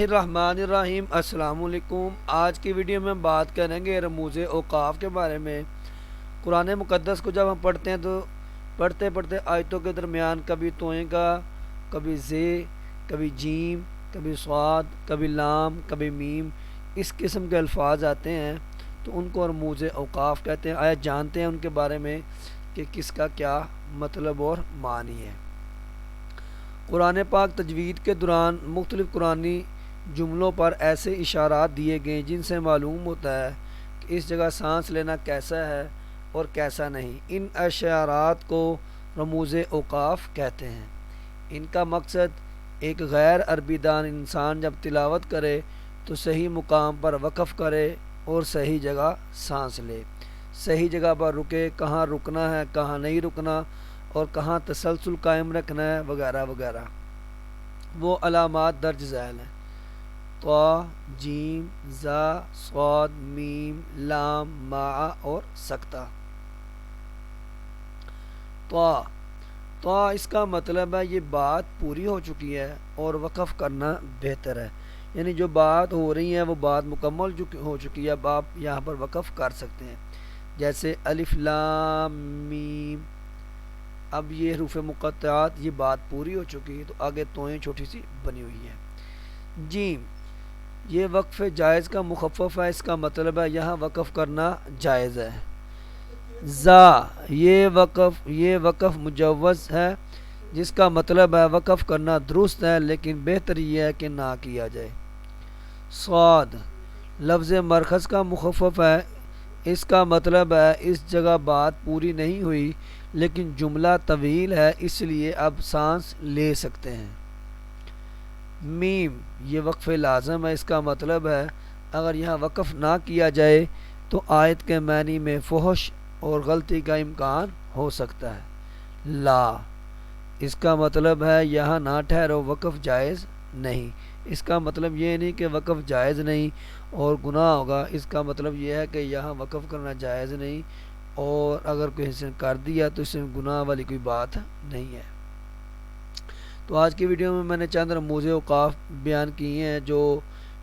الرحمن الرحیم السلام علیکم۔ آج کی ویڈیو میں بات کریں گے رموز اوقاف کے بارے میں۔ قرآن مقدس کو جب ہم پڑھتے ہیں تو پڑھتے آیتوں کے درمیان کبھی توئیں کا، کبھی زے، کبھی جیم، کبھی صاد، کبھی لام، کبھی میم، اس قسم کے الفاظ آتے ہیں تو ان کو رموز اوقاف کہتے ہیں۔ آیا جانتے ہیں ان کے بارے میں کہ کس کا کیا مطلب اور معنی ہے؟ قرآن پاک تجوید کے دوران مختلف قرآنی جملوں پر ایسے اشارات دیے گئے جن سے معلوم ہوتا ہے کہ اس جگہ سانس لینا کیسا ہے اور کیسا نہیں۔ ان اشارات کو رموز اوقاف کہتے ہیں۔ ان کا مقصد ایک غیر عربی دان انسان جب تلاوت کرے تو صحیح مقام پر وقف کرے اور صحیح جگہ سانس لے، صحیح جگہ پر رکے، کہاں رکنا ہے، کہاں نہیں رکنا، اور کہاں تسلسل قائم رکھنا ہے، وغیرہ وغیرہ۔ وہ علامات درج ذیل ہیں: طا، جیم، زا، صاد، میم، لام، ما اور سکتہ۔ طا اس کا مطلب ہے یہ بات پوری ہو چکی ہے اور وقف کرنا بہتر ہے، یعنی جو بات ہو رہی ہے وہ بات مکمل ہو چکی ہے، اب آپ یہاں پر وقف کر سکتے ہیں۔ جیسے الف لام میم، اب یہ حروف مقطعات، یہ بات پوری ہو چکی ہے تو آگے توئیں چھوٹی سی بنی ہوئی ہیں۔ جیم، یہ وقف جائز کا مخفف ہے، اس کا مطلب ہے یہاں وقف کرنا جائز ہے۔ زا، یہ وقف مجوز ہے، جس کا مطلب ہے وقف کرنا درست ہے لیکن بہتر یہ ہے کہ نہ کیا جائے۔ صاد، لفظ مرکز کا مخفف ہے، اس کا مطلب ہے اس جگہ بات پوری نہیں ہوئی لیکن جملہ طویل ہے اس لیے اب سانس لے سکتے ہیں۔ میم، یہ وقف لازم ہے، اس کا مطلب ہے اگر یہاں وقف نہ کیا جائے تو آیت کے معنی میں فحش اور غلطی کا امکان ہو سکتا ہے۔ لا، اس کا مطلب ہے یہاں نہ ٹھہرو، وقف جائز نہیں، اس کا مطلب یہ نہیں کہ وقف جائز نہیں اور گناہ ہوگا، اس کا مطلب یہ ہے کہ یہاں وقف کرنا جائز نہیں اور اگر کسی نے کر دیا تو اس میں گناہ والی کوئی بات نہیں ہے۔ تو آج کی ویڈیو میں نے چند رموز اوقاف بیان کیے ہیں جو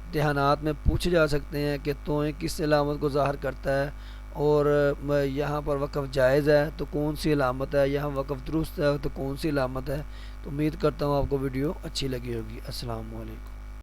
امتحانات میں پوچھے جا سکتے ہیں کہ توئیں کس علامت کو ظاہر کرتا ہے اور یہاں پر وقف جائز ہے تو کون سی علامت ہے، یہاں وقف درست ہے تو کون سی علامت ہے۔ تو امید کرتا ہوں آپ کو ویڈیو اچھی لگی ہوگی۔ السلام علیکم۔